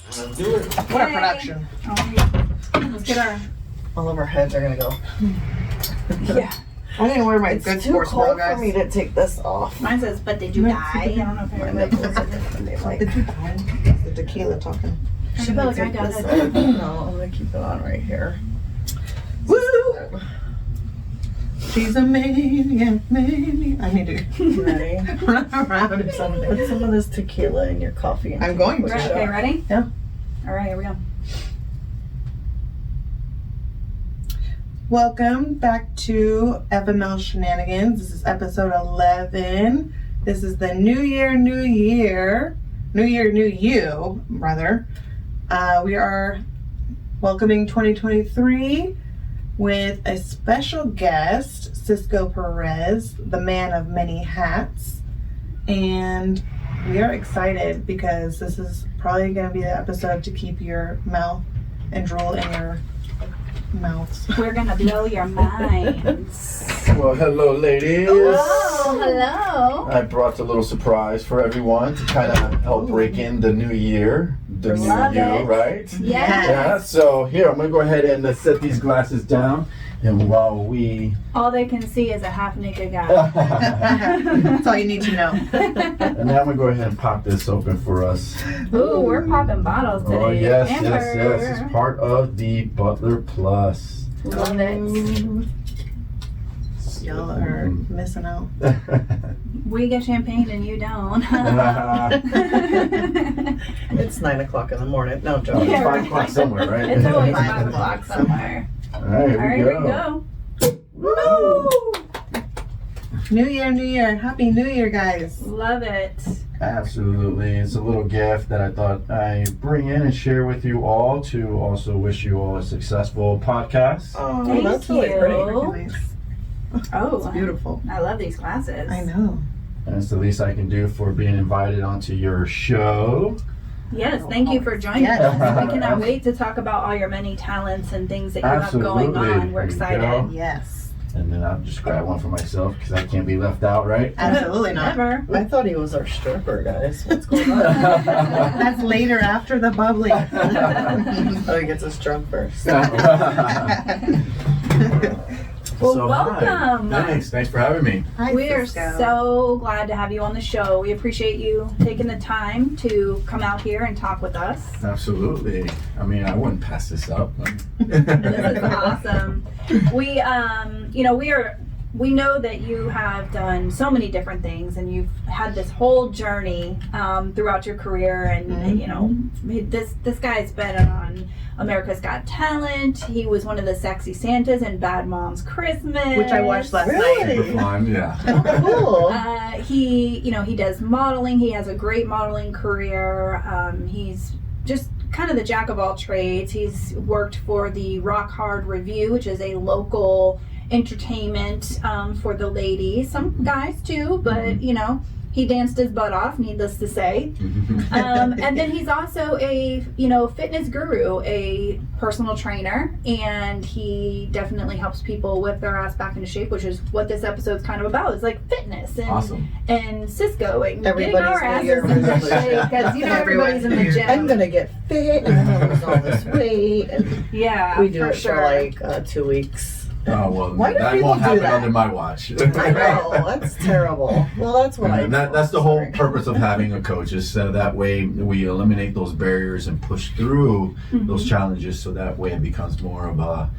Let's do it. What a production. Let's get our... All of our heads are gonna go. Yeah. I didn't wear my It's good too sports bra, cold guys. for me to take this off. Mine says, but did you die? I don't know if I remember. Did you die? That's the tequila talking. I feel like I got This it. off. No, I'm gonna keep it on right here. Woo! She's a maniac. I need to Ready? run around or something. Put some of this tequila in your coffee. And I'm going to. Okay, ready? Yeah. All right, here we go. Welcome back to FML Shenanigans. This is episode 11. This is the New Year, New You, rather. We are welcoming 2023 with a special guest, Cisco Perez, the man of many hats. And we are excited because this is probably going to be the episode to keep your mouth and drool in your mouths. We're going to blow your minds. Well, hello, ladies. Oh, hello. I brought a little surprise for everyone to kind of help break in the new year. The Love new you, it. right? Yes. Yeah, so here, I'm going to go ahead and set these glasses down. And while we... All they can see is a half-naked guy. That's all you need to know. And now I'm going to go ahead and pop this open for us. Ooh, we're popping bottles today. Oh, yes, Amber. yes. It's part of the Butler Plus. Love it. Y'all are missing out. We get champagne and you don't. It's 9 o'clock in the morning. No Oh, joke. it's Yeah, 5 right. o'clock somewhere, right? It's always 5 5 o'clock somewhere. All right, here All right, we here we go. go. Woo! New Year. Happy New Year, guys. Love it. Absolutely. It's a little gift that I thought I'd bring in and share with you all to also wish you all a successful podcast. Oh, Thank that's really you. pretty. Nice. Oh, It's beautiful. I love these glasses. I know. And it's the least I can do for being invited onto your show. Yes, thank you for joining Yes. us. We cannot wait to talk about all your many talents and things that you have going Absolutely. on. We're There you excited. go. Yes. And then I'll just grab one for myself because I can't be left out, right? Absolutely not. Never. I thought he was our stripper, guys. What's going on? That's later after the bubbly. Oh, he gets us drunk first. Well, So, hi. welcome. Thanks for having me. Hi, We are Cisco. so glad to have you on the show. We appreciate you taking the time to come out here and talk with us. Absolutely. I mean, I wouldn't pass this up. This is awesome. We know that you have done so many different things, and you've had this whole journey throughout your career. And you know, this guy's been on America's Got Talent. He was one of the sexy Santas in Bad Moms Christmas, Which I watched last night. Super fun, yeah. Oh, cool. He does modeling. He has a great modeling career. He's just kind of the jack of all trades. He's worked for the Rock Hard Review, which is a local entertainment for the ladies, some guys too, but you know, he danced his butt off, needless to say. And then he's also a fitness guru, a personal trainer, and he definitely helps people whip their ass back into shape, which is what this episode's kind of about. It's like fitness and Awesome. and Cisco and Everybody's getting our New Year asses into resolution. shape, because everybody's in the Everyone's gym. I'm gonna get fit and I'm gonna lose all this weight. And Yeah, we do for it sure. for like 2 weeks. Oh, well, Why do that people won't do happen that? under my watch. I know, that's terrible. Well, that's what I And that's the whole purpose of having a coach, is so that way we eliminate those barriers and push through those challenges, so that way it becomes more of a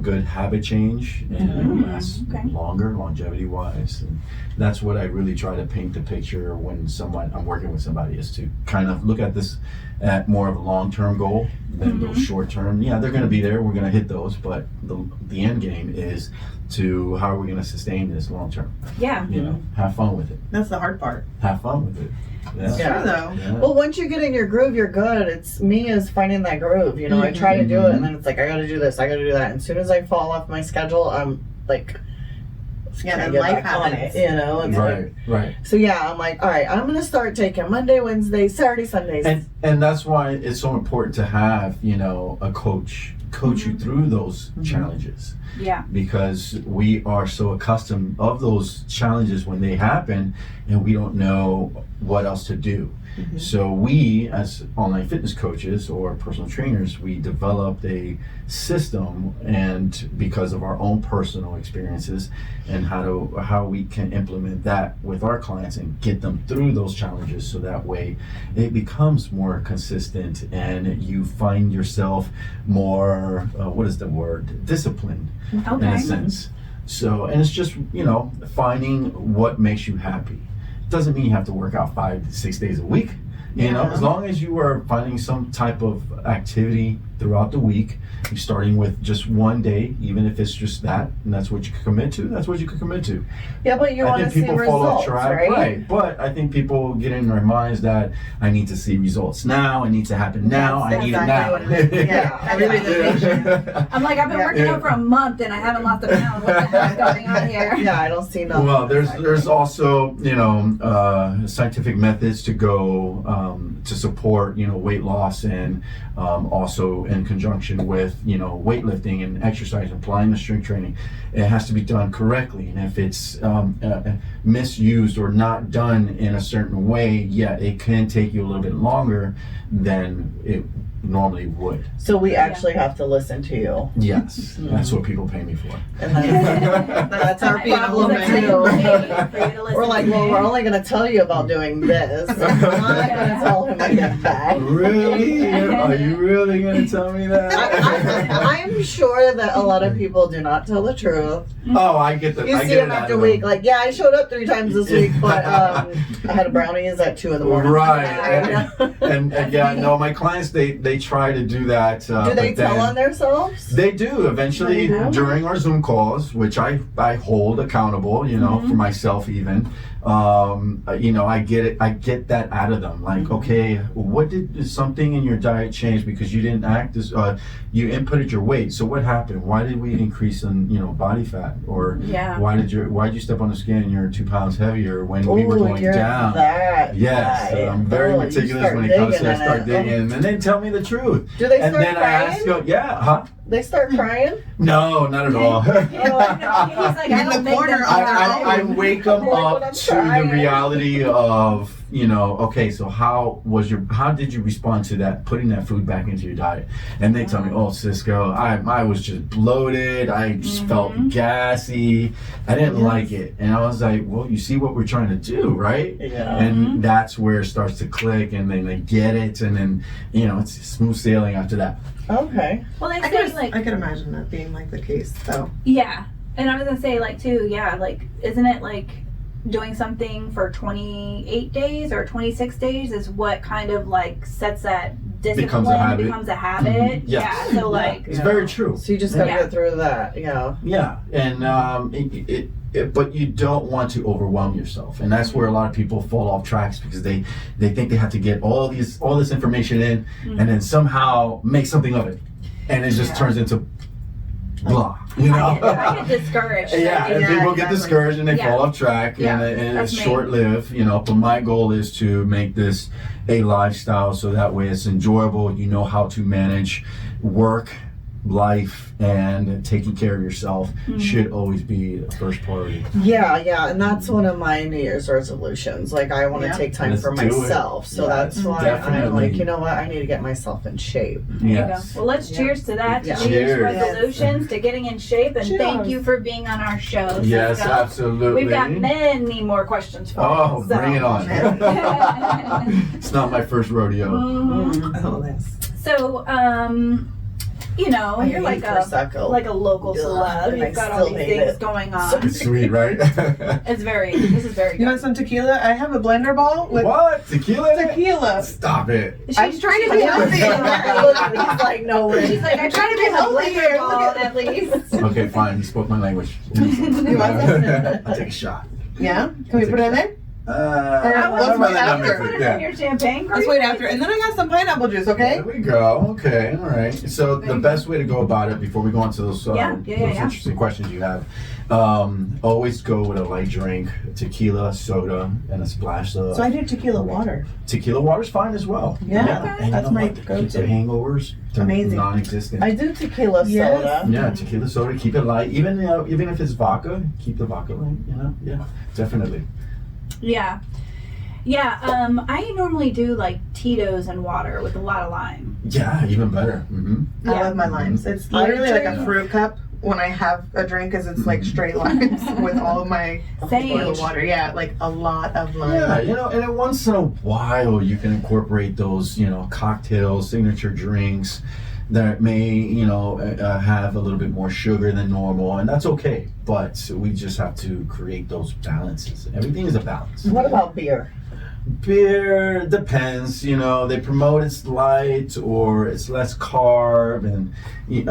good habit change and lasts longer, longevity wise. And that's what I really try to paint the picture when I'm working with somebody, is to kind of look at this at more of a long-term goal than those short-term. Yeah, they're going to be there, we're going to hit those, but the end game is to how are we going to sustain this long-term. Yeah. You know, have fun with it. That's the hard part. Have fun with it. It's Yeah. true, though. Yeah. Well, once you get in your groove, you're good. It's me is finding that groove. You know, I try to do it, and then it's like I got to do this, I got to do that. And as soon as I fall off my schedule, I'm like, Yeah, I then get life back on happens. it, you know. It's like, Right. so yeah, I'm like, all right, I'm gonna start taking Monday, Wednesday, Saturday, Sundays. And that's why it's so important to have, a coach you through those challenges. Yeah. Because we are so accustomed of those challenges when they happen, and we don't know what else to do. So we, as online fitness coaches or personal trainers, we developed a system, and because of our own personal experiences and how we can implement that with our clients and get them through those challenges, so that way it becomes more consistent and you find yourself more what is the word, disciplined in a sense. So, and it's just, you know, finding what makes you happy. Doesn't mean you have to work out 5 to 6 days a week. You know, as long as you are finding some type of activity throughout the week, you're starting with just one day, even if it's just that, and that's what you can commit to, that's what you can commit to. Yeah, but you want to see results, right? But I think people get in their minds that I need to see results now, I need to happen now, I need it now. I'm like, I've been working out for a month and I haven't lost a pound. What the hell's going on here? Yeah, I don't see nothing. Well, there's also, you know, scientific methods to go to support, you know, weight loss, and also in conjunction with, you know, weightlifting and exercise, applying the strength training. It has to be done correctly, and if it's misused or not done in a certain way, yeah, it can take you a little bit longer than it normally would. So we actually have to listen to you. Yes, that's what people pay me for. And that's our problem too. We're like, well, we're only going to tell you about doing this. I'm not going to tell him I get back. Really? Are you really going to tell me that? I'm sure that a lot of people do not tell the truth. Oh, I get that. You see them after a week, like, yeah, I showed up 3 times this week, but I had a brownies at 2 in the morning. Right. And yeah, no, my clients, they try to do that. Do they tell on themselves? They do eventually during our Zoom calls, which I hold accountable, you know, for myself even. You know, I get that out of them. Like, okay, what did something in your diet change because you didn't act as you inputted your weight? So what happened? Why did we increase in, you know, body fat? Or why did you step on the scale and you're 2 pounds heavier when we were going down? Yes, I'm very meticulous when it comes to that. Start digging, and then tell me the truth. Do they start and then crying? I ask you, yeah, huh? They start crying? No, not at all. He's like, I don't make them I wake them up to the reality of, you know, okay, so how did you respond to that, putting that food back into your diet? And they tell me, oh, Cisco, I was just bloated, I just felt gassy, I didn't like it. And I was like, well, you see what we're trying to do, right? Yeah. And that's where it starts to click, and then they get it, and then, you know, it's smooth sailing after that. Okay. Well, they say, like, I could imagine that being like the case, though. Yeah. And I was going to say, like, too, like, isn't it like doing something for 28 days or 26 days is what kind of like sets that discipline, becomes a habit. Yes. Yeah, so like it's very true. So you just gotta get through that. Yeah, and but you don't want to overwhelm yourself, and that's where a lot of people fall off tracks, because they think they have to get all this information in and then somehow make something of it, and it just turns into blah. You know, I get discouraged. And people get discouraged and they fall off track, and it's short-lived. You know, but my goal is to make this a lifestyle, so that way it's enjoyable. You know how to manage work, life, and taking care of yourself should always be the first priority. Yeah, and that's one of my New Year's resolutions. Like, I want to take time for myself, so that's why I'm like, you know what, I need to get myself in shape. There you go. Well, let's cheers to that. To New Year's resolutions, to getting in shape, and thank you for being on our show. Yes, Cisco. absolutely. We've got many more questions for you. Oh, bring it on. It's not my first rodeo. Oh, that's so, you know, you're like a local celeb. You've got all these things going on. It's sweet, right? This is very good. You want some tequila? I have a blender ball with what? Tequila? Tequila. Stop it. I'm trying to be healthy. He's like, no way. She's like, I'm trying to be healthier at least. Okay, fine. You spoke my language. I'll take a shot. Yeah? Can we put it in there? Let's wait after. Put it in your champagne. Let's wait after. And then I got some pineapple juice, okay? There we go. Okay, all right. So the best way to go about it, before we go on to those interesting questions you have, always go with a light drink, tequila, soda, and a splash of... So I do tequila water. Tequila water's fine as well. Yeah. And that's my keep go-to. the hangovers amazing. Non-existent. I do tequila soda. Yeah, tequila soda. Keep it light. Even if it's vodka, keep the vodka light. You know. Yeah, definitely. Yeah. Yeah, I normally do like Tito's and water with a lot of lime. Yeah, even better. I love my limes. It's literally like a fruit cup when I have a drink, because it's like straight limes with all of my boiled water. Yeah, like a lot of lime. Yeah, and then once in a while you can incorporate those, cocktails, signature drinks that may, have a little bit more sugar than normal, and that's okay. But we just have to create those balances. Everything is a balance. What about beer? Beer depends, they promote it's light or it's less carb, and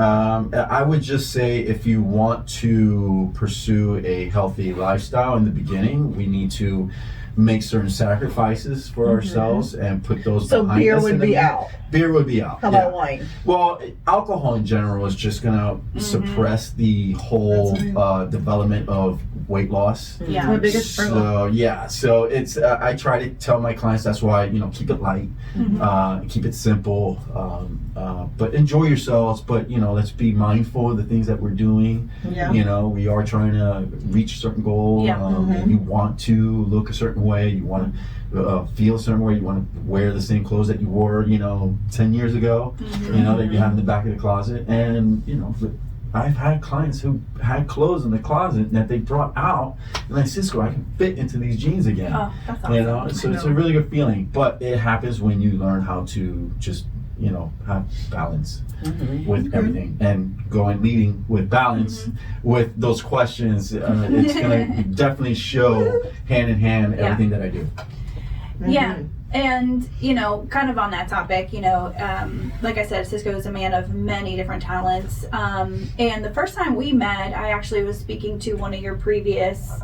I would just say if you want to pursue a healthy lifestyle in the beginning, we need to make certain sacrifices for ourselves and put those So behind beer us, would and then be out. Beer would be out. How about wine? Well, alcohol in general is just gonna suppress the whole development of weight loss. Yeah. My biggest struggle. So it's I try to tell my clients that's why keep it light, keep it simple, but enjoy yourselves. But let's be mindful of the things that we're doing. Yeah. We are trying to reach a certain goal. Yeah. And you want to look a certain way. You want to feel a certain way. You want to wear the same clothes that you wore 10 years ago. That you have in the back of the closet, and I've had clients who had clothes in the closet that they brought out, and like, Cisco, I can fit into these jeans again. Oh, that's awesome. So it's a really good feeling. But it happens when you learn how to just, have balance with everything, and leading with balance with those questions. It's gonna definitely show hand in hand everything that I do. Yeah. And, kind of on that topic, like I said, Cisco is a man of many different talents. And the first time we met, I actually was speaking to one of your previous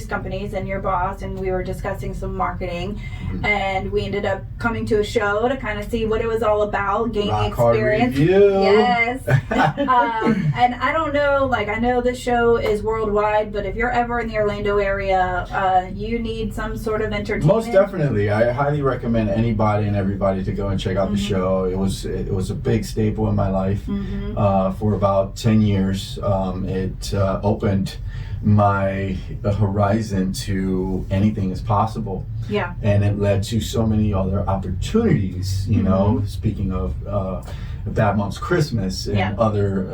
companies and your boss, and we were discussing some marketing. And we ended up coming to a show to kind of see what it was all about, gain the experience. Yes. And I don't know, I know this show is worldwide, but if you're ever in the Orlando area, you need some sort of entertainment. Most definitely. I highly recommend anybody and everybody to go and check out the show. It was a big staple in my life for about 10 years. It opened my horizon to anything is possible. Yeah. And it led to so many other opportunities, speaking of Bad Moms Christmas and other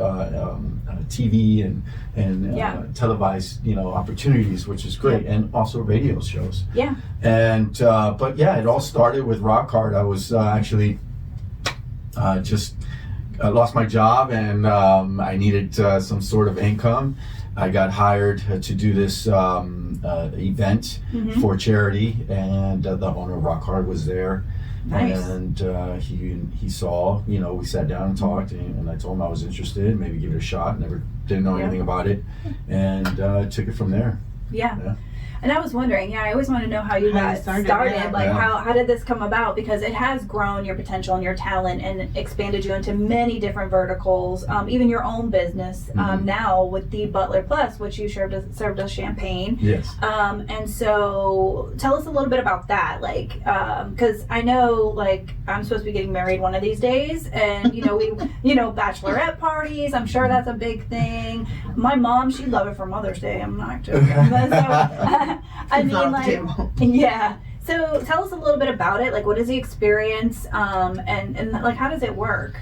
TV and televised, opportunities, which is great, and also radio shows. Yeah. And but it all started with Rock Hard. I was actually just lost my job, and I needed some sort of income. I got hired to do this event for charity, and the owner of Rock Hard was there. Nice. And he saw, we sat down and talked, and I told him I was interested, maybe give it a shot. Never didn't know anything about it, and took it from there. Yeah. And I was wondering, I always want to know how you got started. How did this come about? Because it has grown your potential and your talent and expanded you into many different verticals, even your own business now with the Butler Plus, which you served as champagne. Yes. And so tell us a little bit about that, because I know, I'm supposed to be getting married one of these days, and we, bachelorette parties. I'm sure that's a big thing. My mom, she'd love it for Mother's Day. I'm not joking. So, I mean, yeah. So tell us a little bit about it. What is the experience, and how does it work?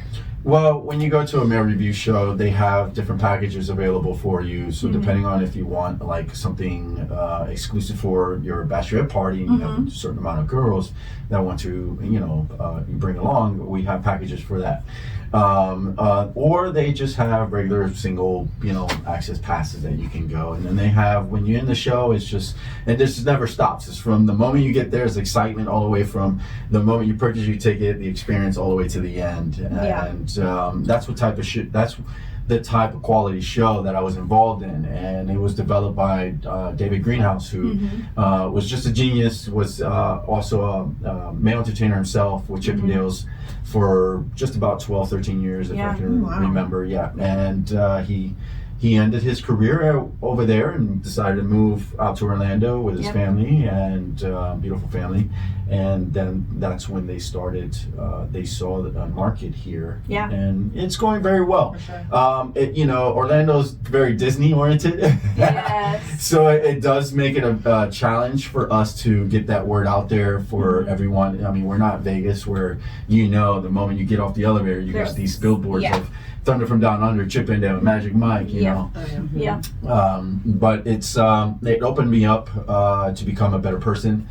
Well, when you go to a male review show, they have different packages available for you. So depending on if you want something exclusive for your bachelorette party, and you have a certain amount of girls that want to, bring along, we have packages for that. Or they just have regular single, access passes that you can go. And then they have, when you're in the show, it's just, and this never stops. It's from the moment you get there, it's excitement all the way from the moment you purchase your ticket, the experience all the way to the end. And that's what type of that's the type of quality show that I was involved in, and it was developed by David Greenhouse, who was just a genius, was also a male entertainer himself with Chippendales for just about 12, 13 years, if I can remember. And he ended his career over there and decided to move out to Orlando with his family, and beautiful family, and then that's when they started. They saw a market here, Yeah. and it's going very well. For sure. Orlando's very Disney oriented. Yes. So it does make it a challenge for us to get that word out there for everyone. I mean, we're not Vegas where, the moment you get off the elevator, you get these billboards Yeah. of Thunder from Down Under, Chip and Dale, Magic Mike, you know. Yeah. But it's it opened me up to become a better person.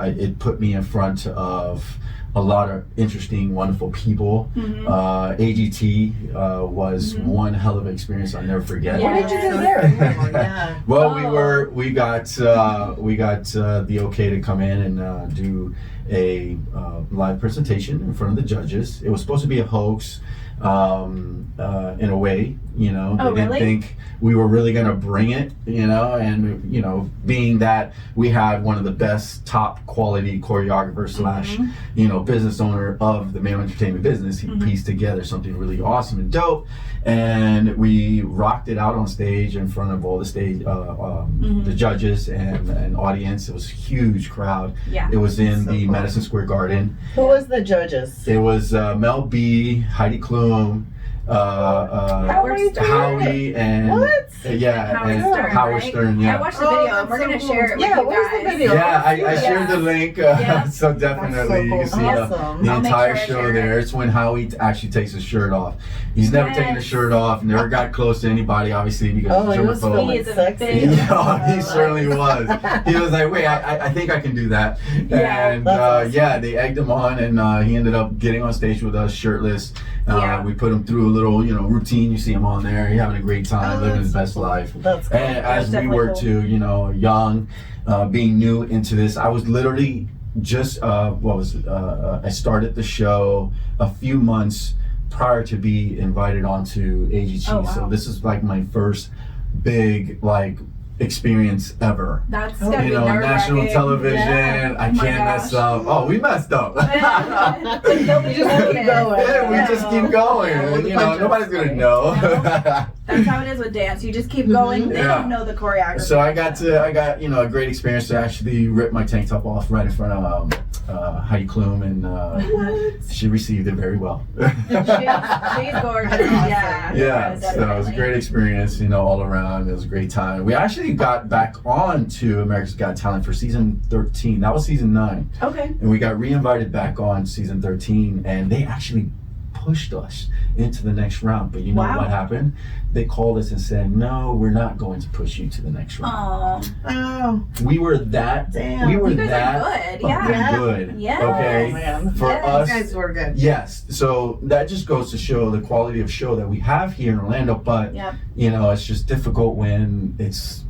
It put me in front of a lot of interesting, wonderful people. AGT was one hell of an experience I'll never forget. Yeah. What did you do there? Yeah. Well, we got the okay to come in and do a live presentation in front of the judges. It was supposed to be a hoax, in a way. They didn't think we were really going to bring it, and being that we had one of the best top quality choreographers slash business owner of the male entertainment business, he pieced together something really awesome and dope, and we rocked it out on stage in front of all the stage the judges and audience. It was a huge crowd. Yeah. It was in the cool. Madison Square Garden. Who was the judges? It was Mel B, Heidi Klum, Howie, and What? Howard Stern. Yeah. I watched the video and we're gonna share it with Yeah, you where's the guys. video? Yeah, I shared the link, so definitely you can see Awesome. the I'll make entire sure I show share there. It's when Howie actually takes his shirt off. He's never taken his shirt off, never got close to anybody, obviously, because Oh, he's he was germaphobe. He is a sexy. big- He certainly was. He was like, wait, I think I can do that. Yeah, And that's awesome. they egged him on, and he ended up getting on stage with us shirtless. Yeah. We put him through a little, routine. You see him on there. He's having a great time, living his best life. That's cool. And as we definitely were cool. too, young, being new into this, I was literally just I started the show a few months prior to be invited onto AGT. Oh, wow. So this is like my first big experience ever. That's gotta be national nerve-wracking. television. Yeah. I Oh my can't mess gosh. up. Oh, we messed up. But nobody You just keep noticed. going. Yeah, we just keep going. Yeah. Nobody's gonna know. That's how it is with dance. You just keep going. They Yeah. don't know the choreography. So I got a great experience to actually rip my tank top off right in front of Heidi Klum, and she received it very well. She's gorgeous. Yeah. Yeah, so it was a great experience, all around. It was a great time. We actually got back on to America's Got Talent for season 13. That was season 9. Okay. And we got re-invited back on season 13, and they actually pushed us into the next round. But you know Wow. what happened? They called us and said, no, we're not going to push you to the next round. Oh, Oh, We were that, Damn. we were you guys that are good. fucking Yeah. good. Yes. Okay? Oh, man. For Yes. us, you guys were good. yes. So that just goes to show the quality of show that we have here in Orlando, but Yep. it's just difficult when it's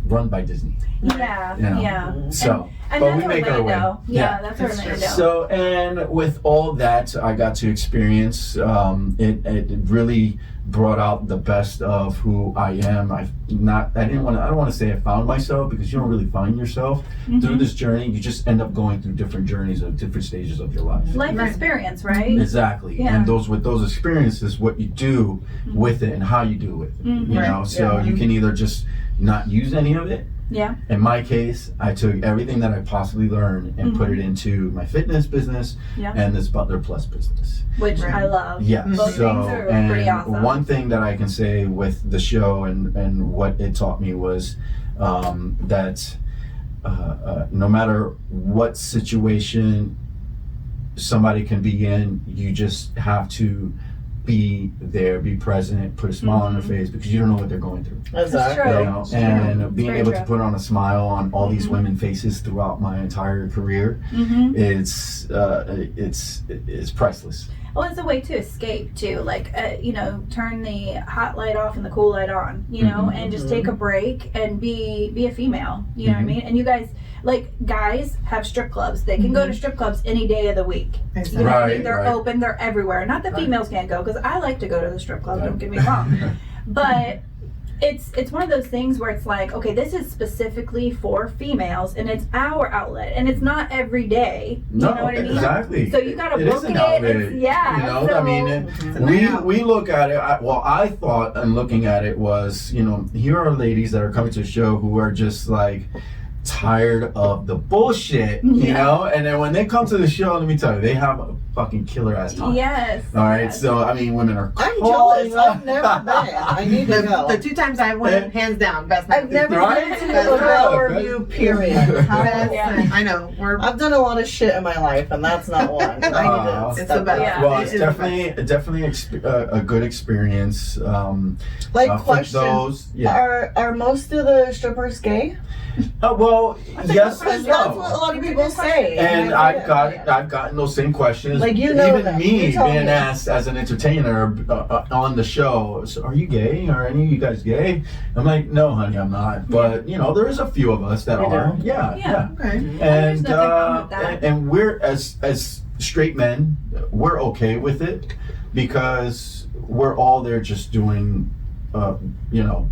run by Disney. Yeah. Yeah. Yeah. So, And but that's we make our way. Orlando. Yeah, that's That's Orlando. So, and with all that I got to experience, it really brought out the best of who I am. I don't want to say I found myself, because you don't really find yourself through this journey. You just end up going through different journeys of different stages of your life. Life Right. experience, right? Exactly. Yeah. And with those experiences, what you do with it and how you do it. Mhm. So Yeah. you can either just not use any of it. Yeah. In my case, I took everything that I possibly learned and put it into my fitness business Yeah. and this Butler Plus business. Which Right. I love. Yeah. Both So, things are and pretty awesome. one thing that I can say with the show and what it taught me was that no matter what situation somebody can be in, you just have to be there, be present, put a smile on their face, because you don't know what they're going through. Exactly. true. And being very able true. to put on a smile on all these women faces throughout my entire career, Mm-hmm. it's priceless. Well, it's a way to escape too. Turn the hot light off and the cool light on. And just take a break and be a female. You know what I mean? And you guys, guys have strip clubs. They can go to strip clubs any day of the week. You know what I mean? Right, They're right. open. They're everywhere. Not that Right. females can't go, because I like to go to the strip club. Don't get me wrong. But it's one of those things where it's like, okay, this is specifically for females, and it's our outlet, and it's not every day. You know what I mean? Exactly. So you gotta It book is an it. outlet. Yeah. So, we look at it. I thought, and looking at it was, here are ladies that are coming to a show who are just tired of the bullshit, you know? And then when they come to the show, let me tell you, they have a fucking killer ass time. Yes. All right, yes. so I mean, women are I'm calling jealous. I've never been. I need to go. The 2 times I went, hands down, best night. I've never Right? been to a girl review, period. Best Yeah. night. I know. I've done a lot of shit in my life, and that's not one. I need to It's step the best. up. Yeah. Well, It it's is definitely a good experience. Like, for question: those, yeah. Are most of the strippers gay? Well, yes Because and that's what a no. lot of people say. And I've gotten those same questions. Like, you know even them. me You tell being me. asked as an entertainer on the show, so are you gay? Are any of you guys gay? I'm like, no, honey, I'm not. But you know, there is a few of us that You are. do? Yeah. Okay. And nothing wrong with that. and we're as straight men, we're okay with it because we're all there just doing, you know.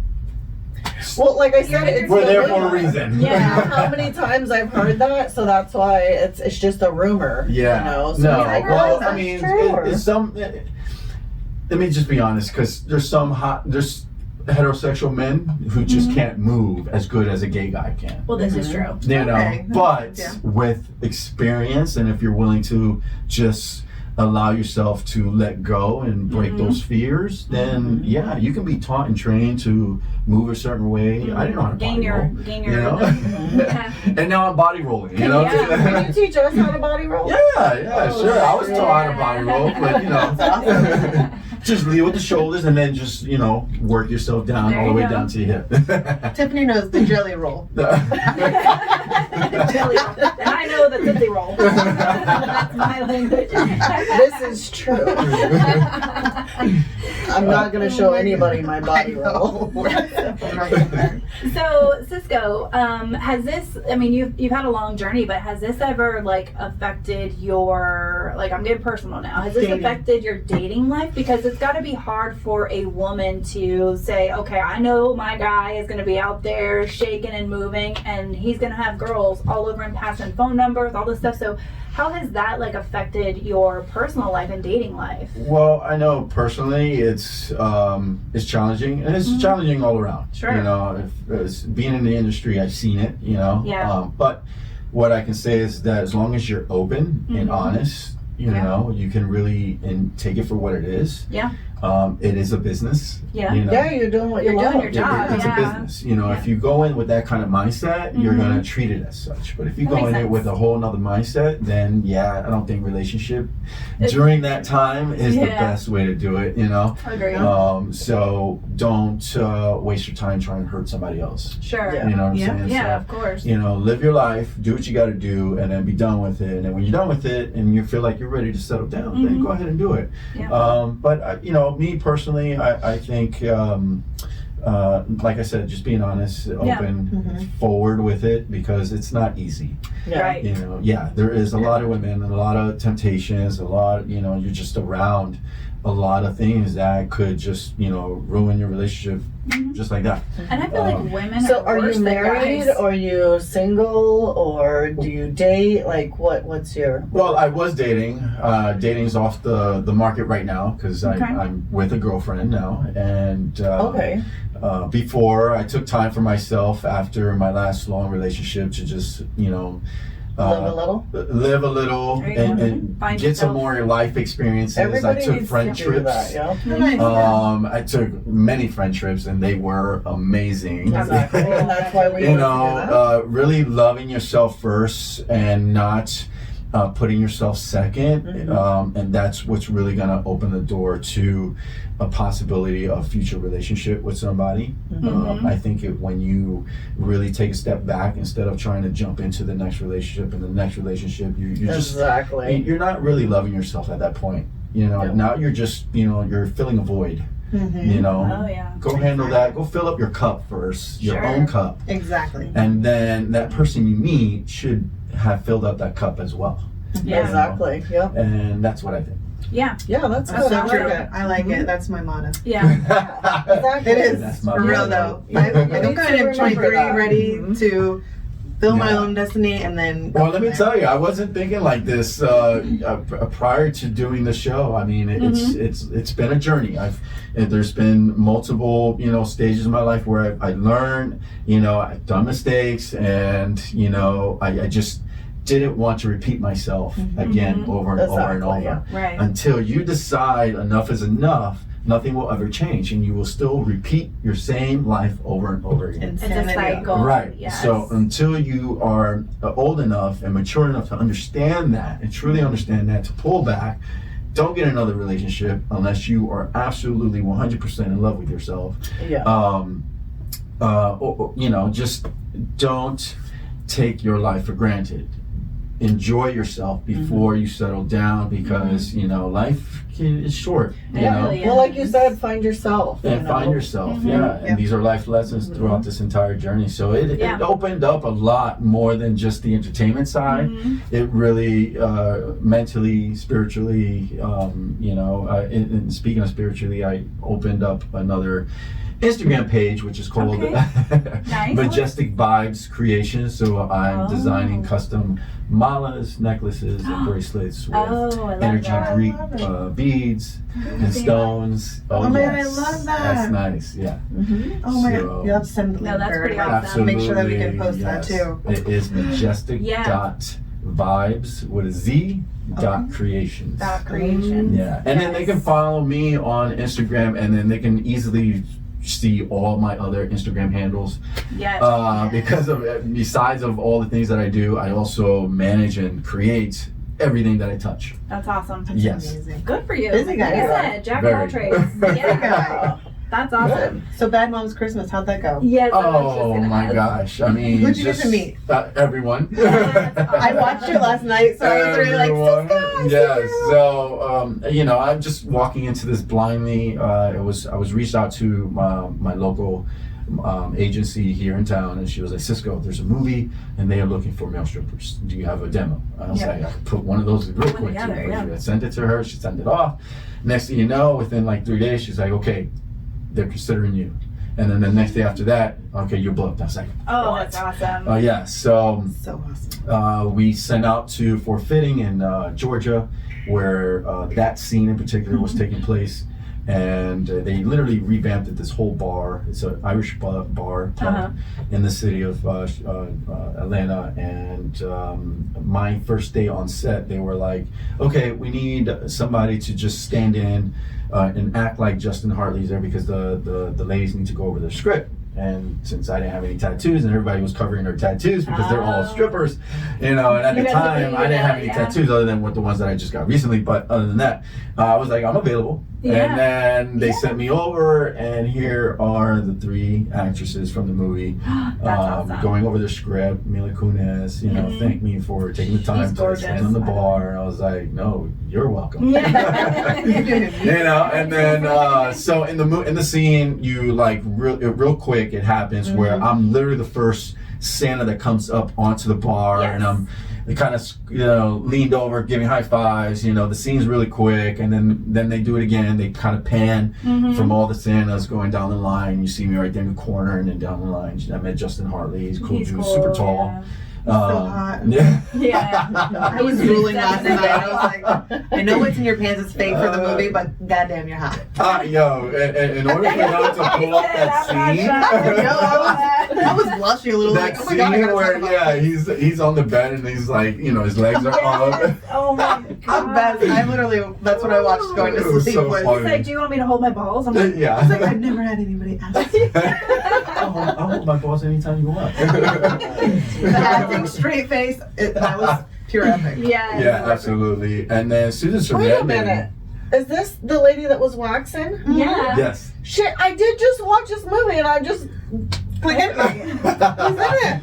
Well, like I said, it's We're the there for a rumor. reason. Yeah. How many times I've heard that, so that's why it's just a rumor. Yeah. You know? So No. it's like, Well, that's I mean, true, or- it's some. Let me just be honest, because there's heterosexual men who just can't move as good as a gay guy can. Well, this is true. You know, Okay. but Yeah. with experience, and if you're willing to just allow yourself to let go and break those fears, then yeah, you can be taught and trained to move a certain way. I didn't know how to Gain body your, roll, gain your. you know, Yeah. and now I'm body rolling. You know, Yeah. Can you teach us how to body roll? yeah, sure. I was taught how to body roll, but you know, just lead with the shoulders and then just work yourself down There all the you way go. down to your hip. Tiffany knows the jelly roll. Jelly roll. And I know the tootsie roll. That's my language. This is true. I'm not going to show anybody my body roll. So, Cisco, has this, I mean, you've had a long journey, but has this ever, affected your, I'm getting personal now, has this Dating. affected your dating life? Because it's got to be hard for a woman to say, okay, I know my guy is going to be out there shaking and moving, and he's going to have girls all over him passing phone numbers, all this stuff. So, how has that, affected your personal life and dating life? Well, I know personally it's challenging, and it's challenging all around. Sure. You know, being in the industry, I've seen it. You know. Yeah. But what I can say is that as long as you're open and honest, you know, you can really take it for what it is. Yeah. It is a business. Yeah. You know? Yeah, you're doing what You're you doing love. your job. It's a Yeah. business. You know, if you go in with that kind of mindset, you're gonna treat it as such. But if you That go makes in it sense. with a whole nother mindset, then I don't think relationship during that time is the Yeah. best way to do it. You know. Agree. So don't waste your time trying to hurt somebody else. Sure. Yeah. You know what I'm Yeah. saying? Yeah, So, of course. live your life, do what you got to do, and then be done with it. And then when you're done with it, and you feel like you're ready to settle down, then go ahead and do it. Yeah. But me personally, I think, like I said, just being honest, open, forward with it, because it's not easy. Yeah. Right. You know, there is a lot of women and a lot of temptations, a lot. You're just around a lot of things that could just ruin your relationship just like that. And I feel like women So are are worse you than married, guys. or are you single, or do you date? What's your... Well, I was dating. Dating's off the market right now because Okay. I'm with a girlfriend now. And Okay. before, I took time for myself after my last long relationship to just Live a little? live a little There you and, go. and Find get some yourself. more life experiences. Everybody I took needs friend to do trips. that, yeah? I took many friend trips and they were amazing. Exactly. And that's why we Really loving yourself first and not putting yourself second, and that's what's really gonna open the door to a possibility of future relationship with somebody. I think when you really take a step back instead of trying to jump into the next relationship and the next relationship, Exactly. you're not really loving yourself at that point. Now you're just you're filling a void. Oh, yeah. Go handle that. Go fill up your cup first, your Sure. own cup. Exactly. And then that person you meet should have filled up that cup as well. Yeah. Exactly. Yep. And that's what I think. Yeah. Yeah, that's That's good. I so true. like it. I like it. That's my motto. Yeah. Exactly. It is That's my for real motto. though. I'm need going to into remember 23 that. ready to film my own destiny, and then. Well, let me tell you, I wasn't thinking like this prior to doing the show. I mean, it's been a journey. There's been multiple stages in my life where I learned. I've done mistakes, and I just didn't want to repeat myself again over and over and over. Yeah. Right. Until you decide enough is enough, nothing will ever change, and you will still repeat your same life over and over again. It's a cycle. Right. Yes. So until you are old enough and mature enough to understand that and truly understand that, to pull back, don't get another relationship unless you are absolutely 100% in love with yourself. Yeah. Just don't take your life for granted. Enjoy yourself before you settle down, because life is short. Really is. Well, like you said, find yourself. And find yourself, and these are life lessons throughout this entire journey. So it opened up a lot more than just the entertainment side. It really mentally, spiritually, and speaking of spiritually, I opened up another Instagram page, which is called Nice. Majestic Vibes Creations. So I'm designing custom malas, necklaces, and bracelets with I love energy that. Greek beads and stones. Oh man, I love that. That's nice. Yeah. Oh my So- god, you'll have to send the link. No, that's pretty awesome. Absolutely. Make sure that we can post that yes. too. It is majestic dot vibes with a Z dot creations. Dot creation. Yeah, and then they can follow me on Instagram, and then they can easily see all my other Instagram handles. Yes. Because besides of all the things that I do, I also manage and create everything that I touch. That's awesome. Yes. Amazing. Good for you. Busy guy. Like I said, jack of all Very. trades. Yeah. guy. That's awesome. So Bad Moms Christmas, how'd that go? Yes. I was just Oh gonna my ask. gosh! I mean, Who'd you get just to meet? Everyone. That's I watched you last night, so I was really like, Everyone. Cisco, Yes. Cisco. So I'm just walking into this blindly. I was reached out to my local agency here in town, and she was like, Cisco, there's a movie and they are looking for male strippers. Do you have a demo? I was like, I could put one of those real quick together, for yeah. you. I sent it to her, she sent it off. Next thing you know, within like 3 days, she's like, okay, they're considering you. And then the next day after that, okay, you're booked. I was like, Oh, what? that's awesome. Yeah, so So awesome. we sent out to for fitting in Georgia, where that scene in particular was taking place, and they literally revamped this whole bar. It's an Irish bar in the city of Atlanta. And my first day on set, they were like, okay, we need somebody to just stand in and act like Justin Hartley's there, because the ladies need to go over their script. And since I didn't have any tattoos and everybody was covering their tattoos because they're all strippers, and at You the had to time be I didn't have any that, yeah. tattoos other than the ones that I just got recently. But other than that, I was like, I'm available. Yeah. And then they sent me over, and here are the 3 actresses from the movie That's awesome. going over the script. Mila Kunis, thanked me for taking the time She's to gorgeous. stand on the bar. And I was like, no, you're welcome. Yeah. And then so in the scene, you like real quick, it happens where I'm literally the first Santa that comes up onto the bar, Yes. and I'm kind of leaned over, giving high fives. The scene's really quick, and then they do it again. They kind of pan from all the Santas going down the line. You see me right there in the corner, and then down the line, I met Justin Hartley. He's cool, dude, super tall. Yeah. So hot. Yeah. Yeah. I was He's drooling 7 last night. today. I was like, I know what's in your pants is fake for the movie, but goddamn, you're hot. Yo, in order for y'all to pull up that scene, I was blushing a little, that like, oh my god, I scene gotta where talk about this. he's on the bed and he's like, his legs are up. Oh my I'm god. best. I literally, that's what I watched going It to was sleep so with. funny. He's like, do you want me to hold my balls? I'm like, I was like, Yeah. I've never had anybody ask. I'll hold my balls anytime you want. The acting, straight face, that was pure epic. yeah. Yeah, absolutely. And then Susan Wait a Sarandon. minute. Is this the lady that was waxing? Yeah. Yes. Shit, I did just watch this movie and I just Click it. He's in it.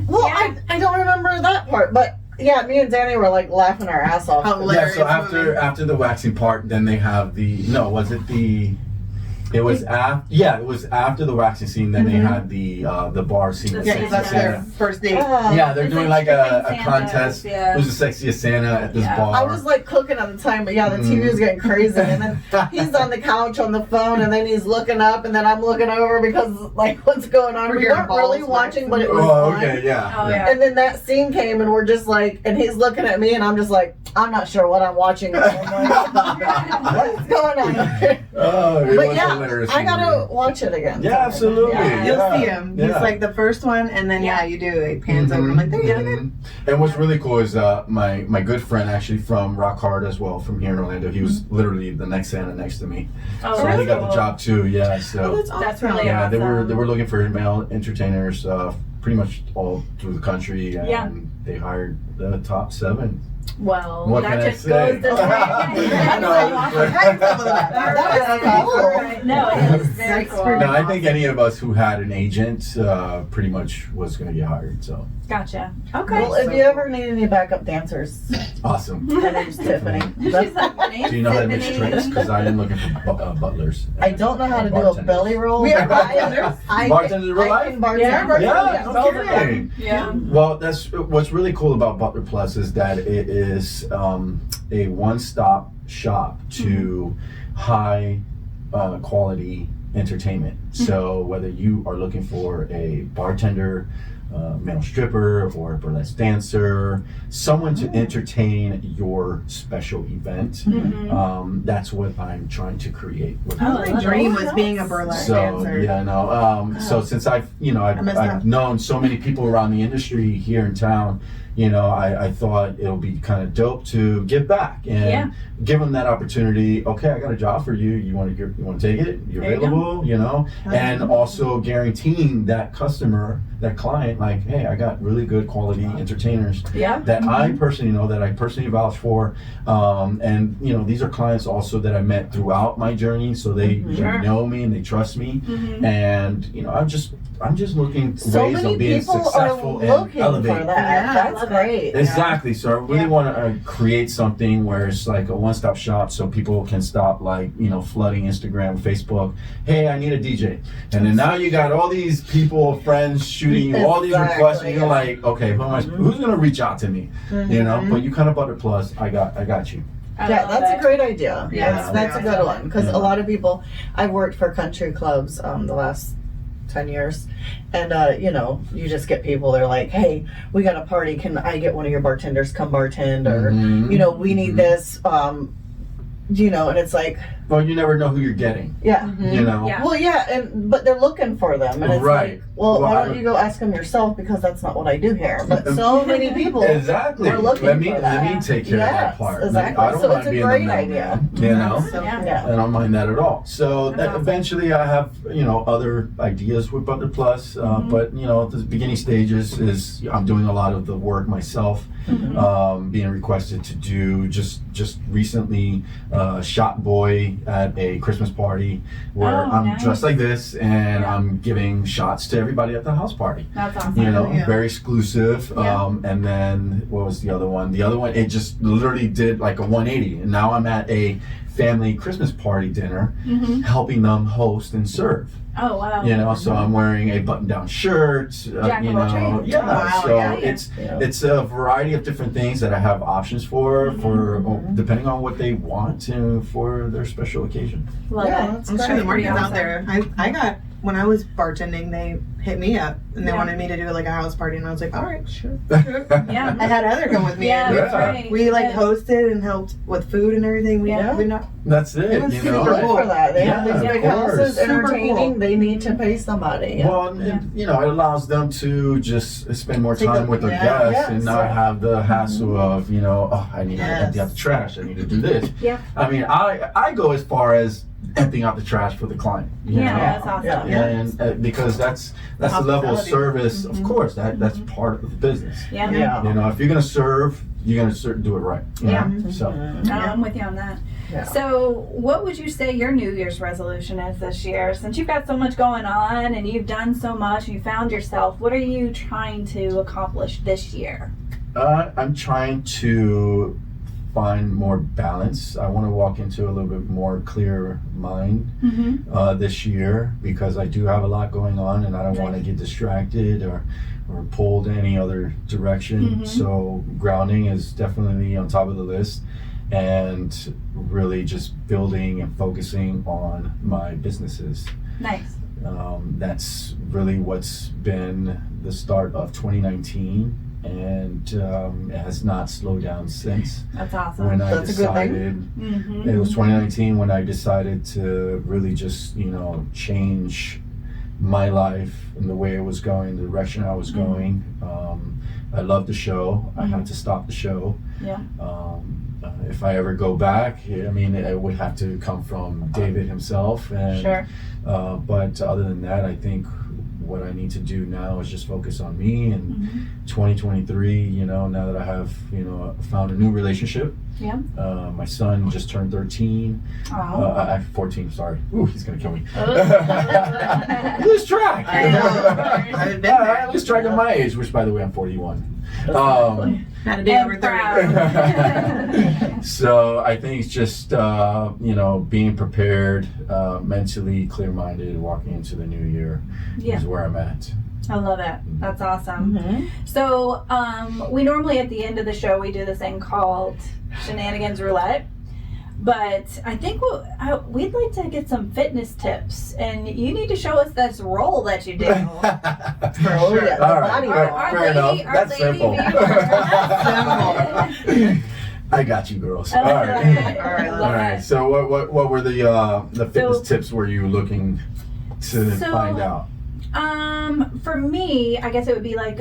Well, Yeah. I don't remember that part, but yeah, me and Danny were like laughing our ass off. How Yeah, hilarious. so movie. after the waxing part, then they have the It was it was after the waxing scene. Then they had the bar scene. The with Yeah, Sexy because that's their Santa. first date. Yeah, they're It's doing like like a stripping contest. Santas, yeah. Who's the sexiest Santa at this Yeah. bar? I was like cooking at the time, but yeah, the TV was getting crazy. And then he's on the couch on the phone, and then he's looking up, and then I'm looking over because like what's going on? We're We hearing weren't really balls watching, but it was Oh, on. okay, yeah. Oh, yeah. And then that scene came, and we're just like, and he's looking at me, and I'm just like, I'm not sure what I'm watching. I'm like, what's going on? Oh, it But was yeah, hilarious. I gotta watch it again. Yeah, absolutely. Yeah. You'll see him. He's Yeah. like the first one, and then you do it pans over. I'm like, there you go. Mhm. And what's really cool is my good friend actually from Rock Hard as well, from here in Orlando. He was literally the next Santa next to me, Oh, so that's he got cool. the job too. Yeah, Oh, so that's awesome. That's really yeah, they awesome. were looking for male entertainers pretty much all through the country, and Yeah. they hired the top 7. Well, What that can I just say? goes to say. I know. That is cool. Right. No, it is very That's cool. pretty No, I think any of us who had an agent pretty much was going to get hired. So Gotcha. Okay. Well, if you ever need any backup dancers, awesome. my name's Tiffany. She's like, my name's Do you know how to mix Tiffany. drinks? Because I'm looking for butlers. I don't know how to do a Bartenders. belly roll. We are but bartenders. Bartenders in real I can life? bartend. Yeah, bartenders. Yeah, Yeah, no okay. kidding. Yeah. Well, that's what's really cool about Butler Plus is that it is a one-stop shop to high quality entertainment. So whether you are looking for a bartender, male stripper, or a burlesque dancer, someone to entertain your special event, that's what I'm trying to create. With Oh, My dream was being a burlesque so dancer. yeah, no. So since I've messed up. known so many people around the industry here in town, I thought it would be kind of dope to give back and give them that opportunity. Okay, I got a job for you. You want to take it? You're There you available, and also guaranteeing that customer, that client, like, hey, I got really good quality entertainers Yeah. that I personally know, that I personally vouch for, and these are clients also that I met throughout my journey, so they Sure. know me and they trust me, and I'm just looking So ways many of being people are successful and looking for elevating. that. Yeah, That's love it. great. Exactly. So I really want to create something where it's like a one-stop shop, so people can stop flooding Instagram, Facebook. Hey, I need a DJ, and then now you got all these people, friends, shooting you all these requests, and you're like, okay, who's gonna reach out to me? But you kind of Butler Plus, I got you. I Yeah, love that's it. a great idea. Yeah. That's a good one because Yeah. a lot of people. I've worked for country clubs the last 10 years, and you just get people. They're like, "Hey, we got a party. Can I get one of your bartenders come bartend?" Or we need this. And it's like, Well, you never know who you're getting. yeah. Yeah. Well, yeah, but they're looking for them, and it's Right. like, well, Well, why I don't you go ask them yourself? Because that's not what I do here. But so many people Exactly. are looking Let me for that. let me take care of that Yes, part. exactly. I don't So mind it's a being great the idea. middleman, So, Yeah. I don't mind that at all. So That's that awesome. eventually I have, other ideas with Butler Plus, but the beginning stages is I'm doing a lot of the work myself, being requested to do just recently shot boy at a Christmas party where Oh, I'm nice. dressed like this and Yeah. I'm giving shots to everybody at the house party. That's awesome. Yeah. Very exclusive. Yeah. And then what was the other one? The other one, it just literally did like a 180. And now I'm at a family Christmas party dinner, helping them host and serve. Oh, wow. So I'm wearing a button-down shirt. Jack of all trades. Yeah. Wow, So yeah. it's a variety of different things that I have options for depending on what they want for their special occasion. Love Yeah, it. that's I'm sure great. the market's Pretty out there. I got, when I was bartending, they hit me up and they Yeah. wanted me to do like a house party, and I was like, all right, sure. Yeah. I had Heather come with me. Yeah, and that's Yeah. right. we like Yeah. hosted and helped with food and everything. We Yeah. not. That's it. It was you super know. Good cool. for that. They have Yeah, these of big course. houses Super entertaining. cool. They need to pay somebody. Yeah. Well, and, it allows them to just spend more Take time a- with their yeah, guests and not have the hassle of, I need to empty out the trash. I need to do this. Yeah. I mean, I go as far as emptying out the trash for the client. You Yeah, know? that's awesome. Yeah. And because that's the level of Hospitality. service. Of course, that's part of the business. Yeah. Yeah. If you're gonna serve, you're gonna do it right. you Yeah. know? So No, I'm with you on that. Yeah. So, what would you say your New Year's resolution is this year? Since you've got so much going on and you've done so much and you found yourself, what are you trying to accomplish this year? I'm trying to find more balance. I want to walk into a little bit more clear mind this year, because I do have a lot going on, and I don't want to get distracted or pulled any other direction. So grounding is definitely on top of the list, and really just building and focusing on my businesses. Nice. That's really what's been the start of 2019, and it has not slowed down since. That's awesome. When I That's a good decided, thing. it was 2019 when I decided to really just, change my life and the way it was going, the direction I was going. I loved the show. I had to stop the show. Yeah. If I ever go back, I mean, it would have to come from David himself. And, Sure. but other than that, I think what I need to do now is just focus on me. And 2023, now that I have, found a new relationship. Yeah. My son just turned 13. Oh. 14, sorry. Ooh, he's going to kill me. Oh. Lose track. I know. I've been there. I lose track of my age, which, by the way, I'm 41. Had a day over 30. So I think it's just, being prepared, mentally clear-minded, walking into the new year is where I'm at. I love it. That's awesome. So we normally at the end of the show we do this thing called Shenanigans Roulette, but I think we'd like to get some fitness tips, and you need to show us this roll that you do. Oh, yeah, the All right. body All roll. right. Fair enough. That's simple. I got you, girls. All right. All right. So what were the fitness tips were you looking to find out? For me, I guess it would be like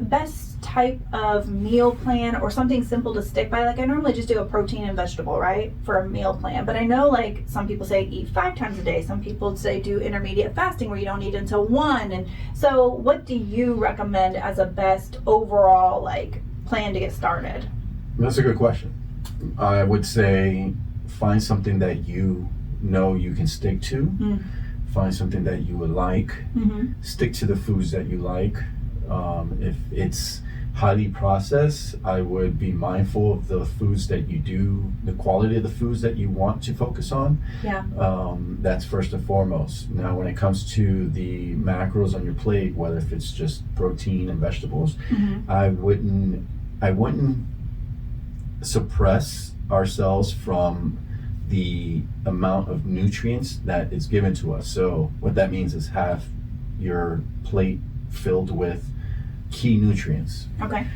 best type of meal plan or something simple to stick by. Like I normally just do a protein and vegetable, right, for a meal plan. But I know like some people say eat 5 times a day. Some people say do intermediate fasting where you don't eat until 1. And so what do you recommend as a best overall like plan to get started? That's a good question. I would say find something that you know you can stick to. Find something that you would like. Stick to the foods that you like. If it's highly processed, I would be mindful of the foods that you do, the quality of the foods that you want to focus on. Yeah. That's first and foremost. Now, when it comes to the macros on your plate, whether if it's just protein and vegetables, I wouldn't suppress ourselves from the amount of nutrients that is given to us. So what that means is have your plate filled with key nutrients. Okay.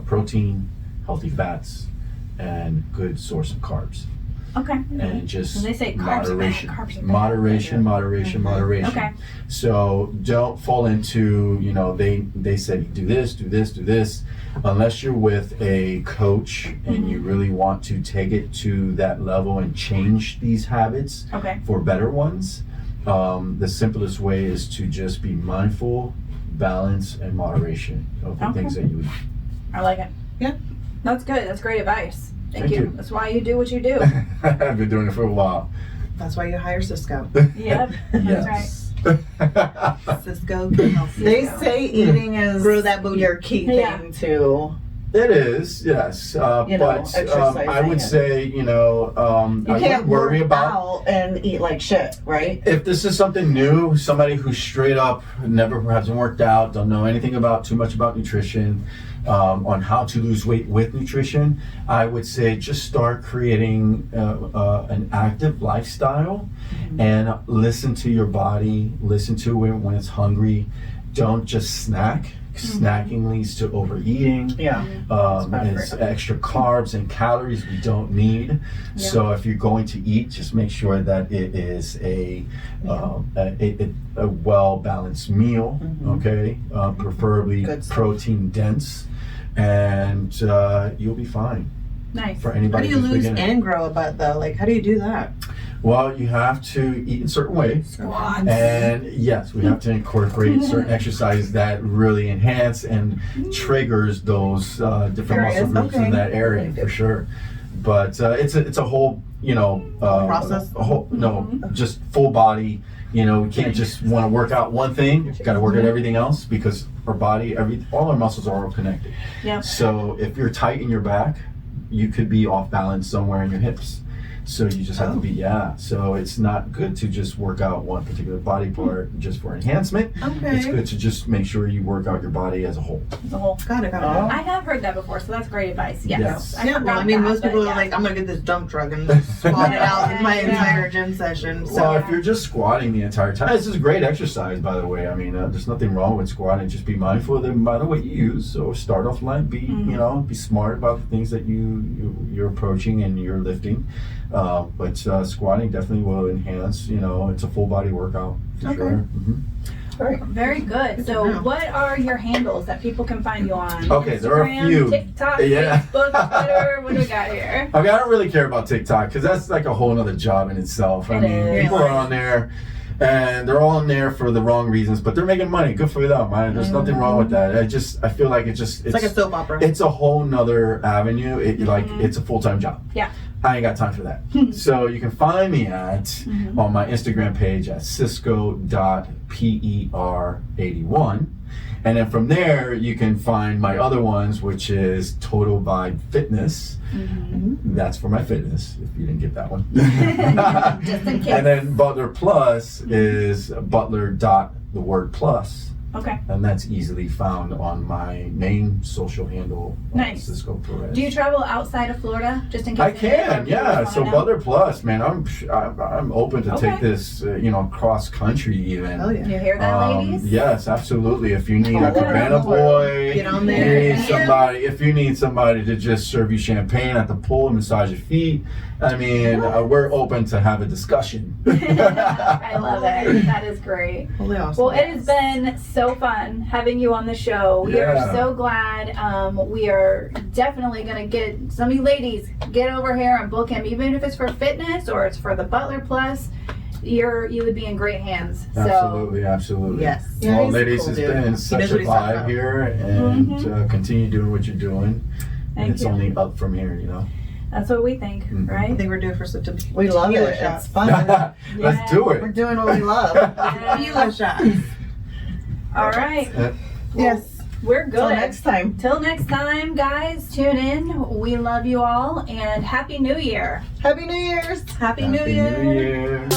Protein, healthy fats, and good source of carbs. Okay. And just When they say carbs moderation, are bad, carbs are bad. moderation. Okay. So don't fall into, they said do this, unless you're with a coach and you really want to take it to that level and change these habits for better ones. The simplest way is to just be mindful, balance, and moderation of the things that you eat. I like it. Yeah. That's good. That's great advice. Thank Thank you. you. That's why you do what you do. I've been doing it for a while. That's why you hire Cisco. Yep. That's right. Cisco can help you. They say eating is Grow that booty. your key thing too. It is, yes. But I would say, you I can't wouldn't worry work about out and eat like shit, right? if this is something new, somebody who straight up never hasn't worked out, don't know anything about too much about nutrition, on how to lose weight with nutrition. I would say just start creating an active lifestyle and listen to your body, listen to it when it's hungry. Don't just snack. Snacking leads to overeating. Yeah. It's extra carbs and calories we don't need. Yeah. So if you're going to eat, just make sure that it is a well-balanced meal, okay? Preferably Good stuff. protein dense, and you'll be fine. Nice. For How anybody do you who's lose beginning. and grow a butt though? Like, how do you do that? Well, you have to eat in a certain way. Squats. And yes, we have to incorporate certain exercises that really enhance and triggers those different Areas, muscle groups in that area for sure. But it's a whole, process? A whole, just full body. We can't just want to work out one thing. You've got to work at everything else because our body, all our muscles are all connected. Yep. So if you're tight in your back, you could be off balance somewhere in your hips. So you just have to be, so it's not good to just work out one particular body part just for enhancement. Okay. It's good to just make sure you work out your body as a whole. Got it. I have heard that before, so that's great advice. Yes. Yeah, well, I mean, most people are like, I'm gonna get this dump truck and squat it out in my entire gym session. So Well, if you're just squatting the entire time, this is a great exercise, by the way. I mean, there's nothing wrong with squatting. Just be mindful of the amount of weight you use. So start off light. Be be smart about the things that you're approaching and you're lifting. But squatting definitely will enhance. It's a full body workout for sure. Right. Very good. So, what are your handles that people can find you on? Okay, Instagram, there are a few. TikTok, Yeah. Facebook, Twitter. What do we got here? Okay, I don't really care about TikTok because that's like a whole other job in itself. I mean, people are on there and they're all on there for the wrong reasons, but they're making money. Good for them. There's nothing wrong with that. I feel like it's like a soap opera. It's a whole nother avenue. It's a full-time job. Yeah. I ain't got time for that. So you can find me on my Instagram page at cisco.per81. And then from there, you can find my other ones, which is Total Vibe Fitness. That's for my fitness, if you didn't get that one. Just in case. And then Butler Plus is the word plus. Okay. And that's easily found on my main social handle, Nice. Cisco Perez. Do you travel outside of Florida, just in case? I can, yeah. So Butler Plus, man, I'm open to Okay. take this, cross country even. Oh yeah. You hear that, ladies? Yes, absolutely. If you need a cabana boy, Get on there. if you need somebody to just serve you champagne at the pool and massage your feet, I mean, we're open to have a discussion. I love it. That is great. Really awesome. Well, it has been so fun having you on the show. We are Yeah. so glad. We are definitely going to get some of you ladies get over here and book him, even if it's for fitness or it's for the Butler Plus. You would be in great hands. Absolutely. Yes. Yeah, Well, he's a ladies, cool it's dude. been such a vibe here, and continue doing what you're doing. Thank It's you. only up from here, That's what we think, I right? think we're due for some We love tequila it. shots. It's fun. Let's do We're it. doing what we love. Tequila shots. All right. Yes. We're good. Till next time. Till next time, guys, tune in. We love you all, and Happy New Year. Happy New Year's. Happy New Year. New Year.